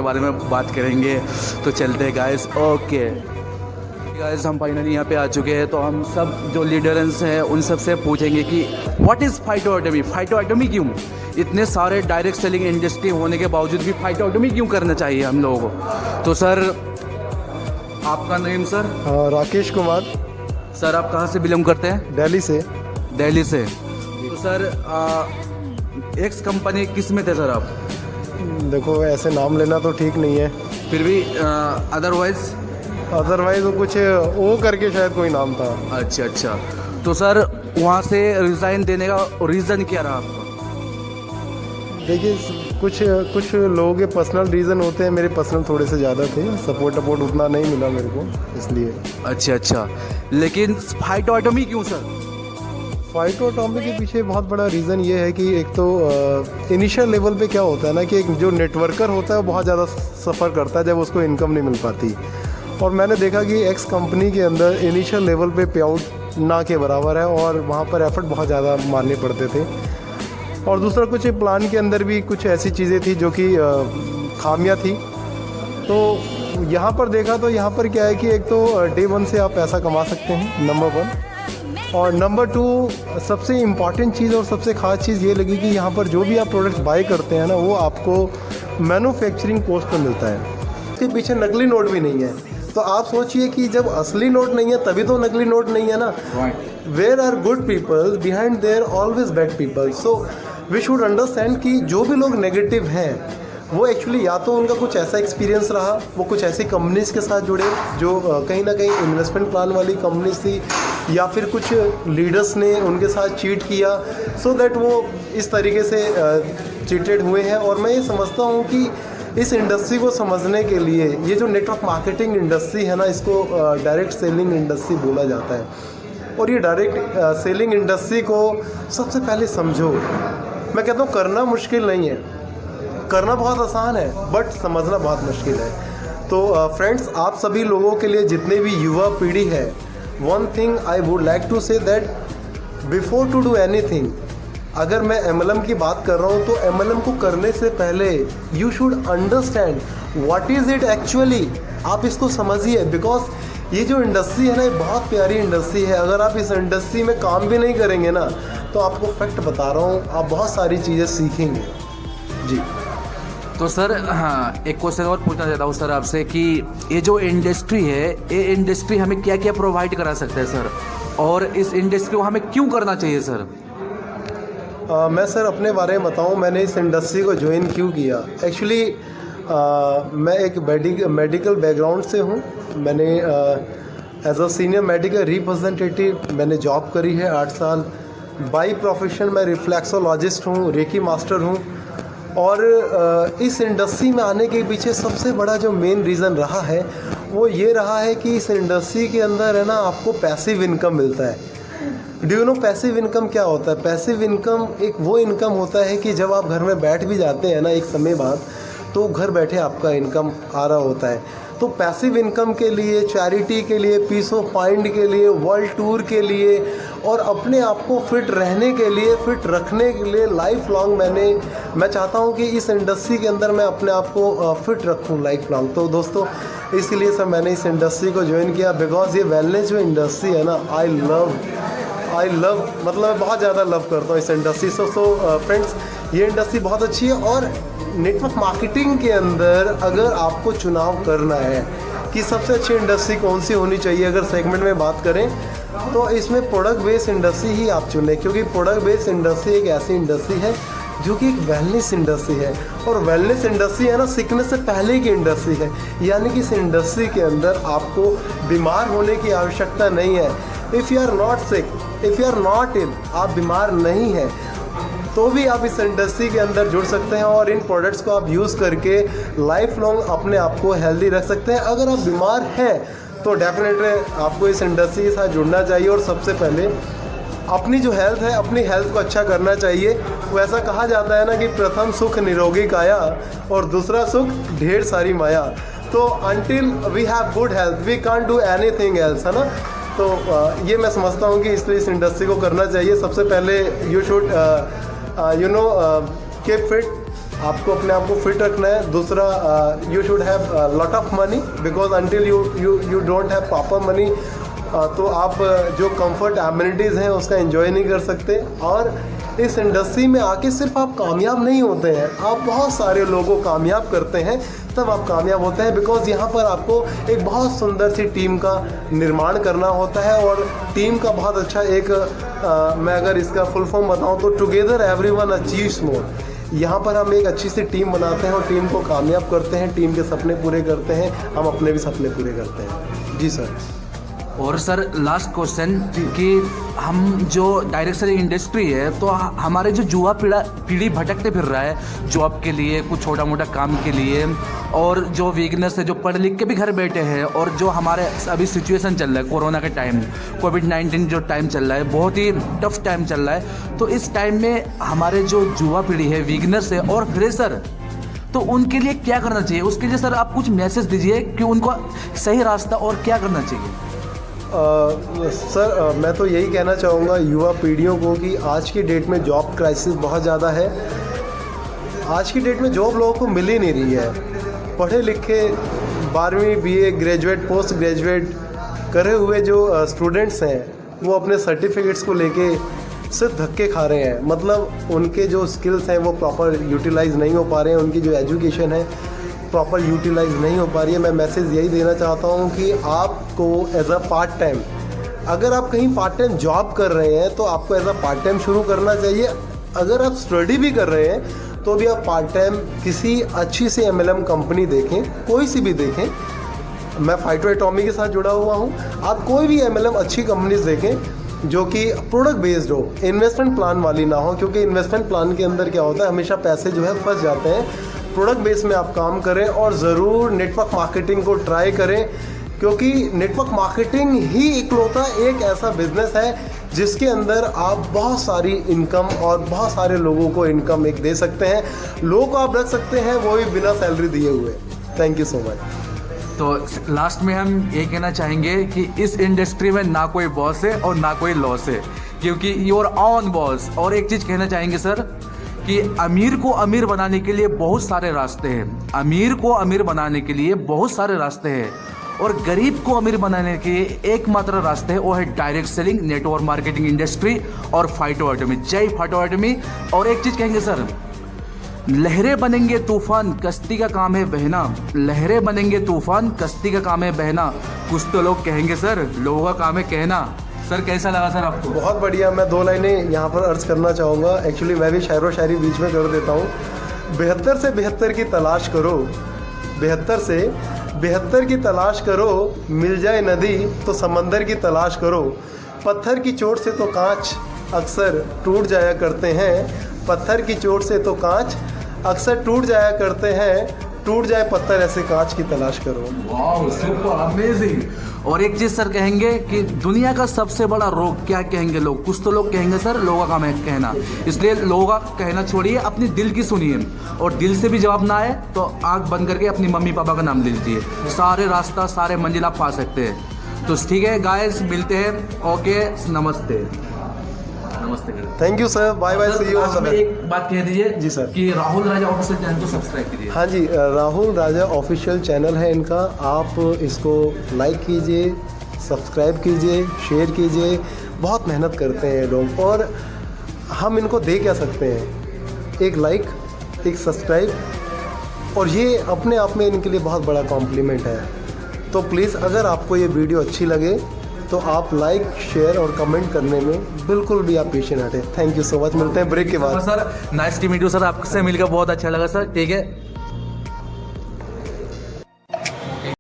के बारे में बात करेंगे। तो चलते हैं गाइस। ओके गाइस, हम फाइनली यहाँ पे आ चुके हैं। तो हम सब जो लीडर्स हैं उन सब से पूछेंगे कि व्हाट इज़ फाइटोटॉमी, फाइटोटॉमी क्यों, इतने सारे डायरेक्ट सेलिंग इंडस्ट्री होने के बावजूद भी फाइटोटॉमी क्यों करना चाहिए हम लोगों को। तो सर आपका name sir? Rakesh Kumar. Sir आप कहाँ से बिलोंग करते हैं? दिल्ली से। दिल्ली से। तो सर एक्स कंपनी किस में थे सर आप? देखो ऐसे नाम लेना तो ठीक नहीं है, फिर भी अदरवाइज वो कुछ ओ करके शायद कोई नाम था। अच्छा अच्छा। तो सर वहाँ से रिज़ाइन देने का रीज़न क्या रहा आपका? देखिए कुछ लोगों के पर्सनल रीज़न होते हैं, मेरे पर्सनल थोड़े से ज़्यादा थे, सपोर्ट उतना नहीं मिला मेरे को, इसलिए। अच्छा अच्छा। लेकिन फाइटोटॉमी क्यों सर? फाइटोटॉमी के पीछे बहुत बड़ा रीज़न ये है कि एक तो इनिशियल लेवल पे क्या होता है ना कि एक जो नेटवर्कर होता है वो बहुत ज़्यादा सफ़र करता है जब उसको इनकम नहीं मिल पाती। और मैंने देखा कि एक्स कंपनी के अंदर इनिशियल लेवल पे पे आउट ना के बराबर है और वहाँ पर एफर्ट बहुत ज़्यादा मारने पड़ते थे। और दूसरा कुछ प्लान के अंदर भी कुछ ऐसी चीज़ें थी जो कि खामियां थी। तो यहाँ पर देखा तो यहाँ पर क्या है कि एक तो डे 1 से आप पैसा कमा सकते हैं, नंबर 1। और नंबर 2 सबसे इम्पॉर्टेंट चीज़ और सबसे ख़ास चीज़ ये लगी कि यहाँ पर जो भी आप प्रोडक्ट्स बाई करते हैं ना वो आपको मैन्युफैक्चरिंग कॉस्ट पर मिलता है। इसके पीछे नकली नोट भी नहीं है। तो आप सोचिए कि जब असली नोट नहीं है तभी तो नकली नोट नहीं है ना। Where are good people behind there always bad people. So we should understand कि जो भी लोग नेगेटिव हैं वो एक्चुअली या तो उनका कुछ ऐसा एक्सपीरियंस रहा, वो कुछ ऐसी कंपनीज के साथ जुड़े जो कहीं ना कहीं इन्वेस्टमेंट प्लान वाली कंपनीज थी, या फिर कुछ लीडर्स ने उनके साथ चीट किया सो दैट वो इस तरीके से चीटेड हुए हैं। और मैं ये समझता हूँ कि इस इंडस्ट्री को समझने के लिए ये जो नेटवर्क मार्केटिंग इंडस्ट्री है ना, इसको डायरेक्ट सेलिंग इंडस्ट्री बोला जाता है। और ये डायरेक्ट सेलिंग इंडस्ट्री को सबसे पहले समझो। मैं कहता हूँ करना मुश्किल नहीं है, करना बहुत आसान है, बट समझना बहुत मुश्किल है। तो फ्रेंड्स, आप सभी लोगों के लिए जितने भी युवा पीढ़ी है, one thing I would like to say that before to do anything, अगर मैं MLM की बात कर रहा हूँ तो MLM को करने से पहले you should understand what is it actually. आप इसको समझिए, बिकॉज ये जो इंडस्ट्री है ना ये बहुत प्यारी इंडस्ट्री है। अगर आप इस इंडस्ट्री में काम भी नहीं करेंगे ना तो आपको फैक्ट बता रहा हूँ, आप बहुत सारी चीज़ें सीखेंगे जी। तो सर हाँ, एक क्वेश्चन और पूछना चाहता हूँ सर आपसे कि ये जो इंडस्ट्री है, ये इंडस्ट्री हमें क्या क्या प्रोवाइड करा सकता है सर, और इस इंडस्ट्री को हमें क्यों करना चाहिए सर? मैं सर अपने बारे में बताऊं, मैंने इस इंडस्ट्री को ज्वाइन क्यों किया। एक्चुअली मैं एक मेडिकल बैकग्राउंड से हूं। मैंने as a senior medical representative मैंने जॉब करी है 8 साल। बाई प्रोफेशन मैं रिफ्लेक्सोलॉजिस्ट हूं, रेकी मास्टर हूं। और इस इंडस्ट्री में आने के पीछे सबसे बड़ा जो मेन रीज़न रहा है वो ये रहा है कि इस इंडस्ट्री के अंदर है ना आपको पैसिव इनकम मिलता है। Do you know passive income क्या होता है? पैसिव इनकम एक वो इनकम होता है कि जब आप घर में बैठ भी जाते हैं ना एक समय बाद, तो घर बैठे आपका इनकम आ रहा होता है। तो पैसिव इनकम के लिए, चैरिटी के लिए, पीस ऑफ माइंड के लिए, वर्ल्ड टूर के लिए और अपने आप को फिट रहने के लिए, फिट रखने के लिए लाइफ लॉन्ग मैं चाहता हूँ कि इस इंडस्ट्री के अंदर मैं अपने आप को फिट रखूँ लाइफ लॉन्ग। तो दोस्तों इसलिए सर मैंने इस इंडस्ट्री को ज्वाइन किया, बिकॉज ये वेलनेस जो इंडस्ट्री है ना, आई लव मतलब बहुत ज़्यादा लव करता हूँ इस इंडस्ट्री। सो फ्रेंड्स, ये इंडस्ट्री बहुत अच्छी है। और नेटवर्क मार्केटिंग के अंदर अगर आपको चुनाव करना है कि सबसे अच्छी इंडस्ट्री कौन सी होनी चाहिए, अगर सेगमेंट में बात करें तो इसमें प्रोडक्ट बेस्ड इंडस्ट्री ही आप चुनें, क्योंकि प्रोडक्ट बेस्ड इंडस्ट्री एक ऐसी इंडस्ट्री है जो कि एक वेलनेस इंडस्ट्री है। और वेलनेस इंडस्ट्री है ना सिकनेस से पहले की इंडस्ट्री है, यानी कि इस इंडस्ट्री के अंदर आपको बीमार होने की आवश्यकता नहीं है। If you are not sick, if you are not ill, आप बीमार नहीं हैं तो भी आप इस इंडस्ट्री के अंदर जुड़ सकते हैं और इन प्रोडक्ट्स को आप यूज़ करके लाइफ लॉन्ग अपने आप को हेल्दी रख सकते हैं। अगर आप बीमार हैं तो डेफिनेटली आपको इस इंडस्ट्री के साथ जुड़ना चाहिए और सबसे पहले अपनी जो हेल्थ है, अपनी हेल्थ को अच्छा करना चाहिए। वो ऐसा कहा जाता है ना कि प्रथम सुख निरोगी काया और दूसरा सुख ढेर सारी माया। तो until we have good health we can't do anything else, है ना। तो ये मैं समझता हूँ कि इसलिए इस इंडस्ट्री को करना चाहिए। सबसे पहले यू शुड कीप फिट, आपको अपने आप को फिट रखना है। दूसरा, you should have lot of money, because until you don't have proper money तो आप जो कंफर्ट एमिनिटीज़ हैं उसका एंजॉय नहीं कर सकते। और इस इंडस्ट्री में आके सिर्फ आप कामयाब नहीं होते हैं, आप बहुत सारे लोगों को कामयाब करते हैं, तब आप कामयाब होते हैं। बिकॉज यहाँ पर आपको एक बहुत सुंदर सी टीम का निर्माण करना होता है, और टीम का बहुत अच्छा एक मैं अगर इसका फुल फॉर्म बताऊँ तो टुगेदर एवरीवन अचीव्स मोर। यहाँ पर हम एक अच्छी सी टीम बनाते हैं और टीम को कामयाब करते हैं, टीम के सपने पूरे करते हैं, हम अपने भी सपने पूरे करते हैं। जी सर। और सर लास्ट क्वेश्चन कि हम जो डायरेक्ट सेलिंग इंडस्ट्री है तो हमारे जो युवा पीढ़ी भटकते फिर रहा है जॉब के लिए, कुछ छोटा मोटा काम के लिए, और जो वीकनेस है, जो पढ़ लिख के भी घर बैठे हैं, और जो हमारे अभी सिचुएशन चल रहा है कोरोना के टाइम, कोविड-19 जो टाइम चल रहा है, बहुत ही टफ टाइम चल रहा है। तो इस टाइम में हमारे जो युवा पीढ़ी है, वीकनेस है और फ्रेशर, तो उनके लिए क्या करना चाहिए? उसके लिए सर आप कुछ मैसेज दीजिए कि उनको सही रास्ता और क्या करना चाहिए। सर मैं तो यही कहना चाहूँगा युवा पीढ़ियों को कि आज की डेट में जॉब क्राइसिस बहुत ज़्यादा है। आज की डेट में जॉब लोगों को मिल ही नहीं रही है। पढ़े लिखे 12वीं BA ग्रेजुएट पोस्ट ग्रेजुएट करे हुए जो स्टूडेंट्स हैं वो अपने सर्टिफिकेट्स को लेके सिर्फ धक्के खा रहे हैं। मतलब उनके जो स्किल्स हैं वो प्रॉपर यूटिलाइज़ नहीं हो पा रहे हैं, उनकी जो एजुकेशन है प्रॉपर यूटिलाइज नहीं हो पा रही है। मैं मैसेज यही देना चाहता हूँ कि आपको एज अ पार्ट टाइम, अगर आप कहीं पार्ट टाइम जॉब कर रहे हैं तो आपको एज अ पार्ट टाइम शुरू करना चाहिए। अगर आप स्टडी भी कर रहे हैं तो भी आप पार्ट टाइम किसी अच्छी सी MLM कंपनी देखें, कोई सी भी देखें। मैं फाइटो एटॉमी के साथ जुड़ा हुआ हूँ। आप कोई भी MLM अच्छी कंपनीज देखें जो कि प्रोडक्ट बेस्ड हो, इन्वेस्टमेंट प्लान वाली ना हो, क्योंकि इन्वेस्टमेंट प्लान के अंदर क्या होता है हमेशा पैसे जो है फंस जाते हैं। प्रोडक्ट बेस में आप काम करें और ज़रूर नेटवर्क मार्केटिंग को ट्राई करें, क्योंकि नेटवर्क मार्केटिंग ही इकलौता एक ऐसा बिजनेस है जिसके अंदर आप बहुत सारी इनकम और बहुत सारे लोगों को इनकम एक दे सकते हैं। लोगों को आप रख सकते हैं वो भी बिना सैलरी दिए हुए। Thank you so much. तो लास्ट में हम ये कहना चाहेंगे कि इस इंडस्ट्री में ना कोई बॉस है और ना कोई लॉस है, क्योंकि योर ऑन बॉस। और एक चीज़ कहना चाहेंगे सर कि अमीर को अमीर बनाने के लिए बहुत सारे रास्ते हैं, अमीर को अमीर बनाने के लिए बहुत सारे रास्ते हैं, और गरीब को अमीर बनाने के लिए एकमात्र रास्ता है वो है direct selling, network marketing industry और फाइटो एटॉमी। जय फाइटो एटॉमी। और एक चीज़ कहेंगे सर, लहरें बनेंगे तूफान, कश्ती का काम है बहना। लहरें बनेंगे तूफान, कश्ती का काम है बहना। कुछ तो लोग कहेंगे सर, लोगों का काम है कहना। सर कैसा लगा सर आपको? बहुत बढ़िया। मैं 2 लाइनें यहाँ पर अर्ज करना चाहूँगा। एक्चुअली मैं भी शायरो शायरी बीच में कर देता हूँ। 72 से 72 की तलाश करो, 72 से 72 की तलाश करो, मिल जाए नदी तो समंदर की तलाश करो। पत्थर की चोट से तो कांच अक्सर टूट जाया करते हैं, पत्थर की चोट से तो कांच अक्सर टूट जाया करते हैं, टूट जाए पत्थर ऐसे कांच की तलाश करो। वाह, सुपर अमेजिंग। और एक चीज़ सर कहेंगे कि दुनिया का सबसे बड़ा रोग क्या कहेंगे लोग? कुछ तो लोग कहेंगे सर लोगों का मैं कहना, इसलिए लोगों का कहना छोड़िए, अपनी दिल की सुनिए, और दिल से भी जवाब ना आए तो आँख बंद करके अपनी मम्मी पापा का नाम ले लीजिए। सारे रास्ता, सारे मंजिल आप पा सकते हैं। तो ठीक है गाइस, मिलते हैं। ओके, नमस्ते। नमस्ते। Thank you sir, bye bye, see you. एक बात कह दीजिए जी सर, कि राहुल राजा ऑफिशियल चैनल को सब्सक्राइब कीजिए। हाँ जी, राहुल राजा ऑफिशियल चैनल है इनका, आप इसको लाइक कीजिए, सब्सक्राइब कीजिए, शेयर कीजिए। बहुत मेहनत करते हैं लोग, और हम इनको दे क्या सकते हैं? एक लाइक, एक सब्सक्राइब, और ये अपने आप में इनके लिए बहुत बड़ा कॉम्प्लीमेंट है। तो प्लीज़ अगर आपको ये वीडियो अच्छी लगे तो आप लाइक, शेयर और कमेंट करने में बिल्कुल भी आप पीछे न हटें। Thank you so much. मिलते हैं ब्रेक के बाद। Sir nice to meet you sir, आपसे मिलकर बहुत अच्छा लगा सर। ठीक है।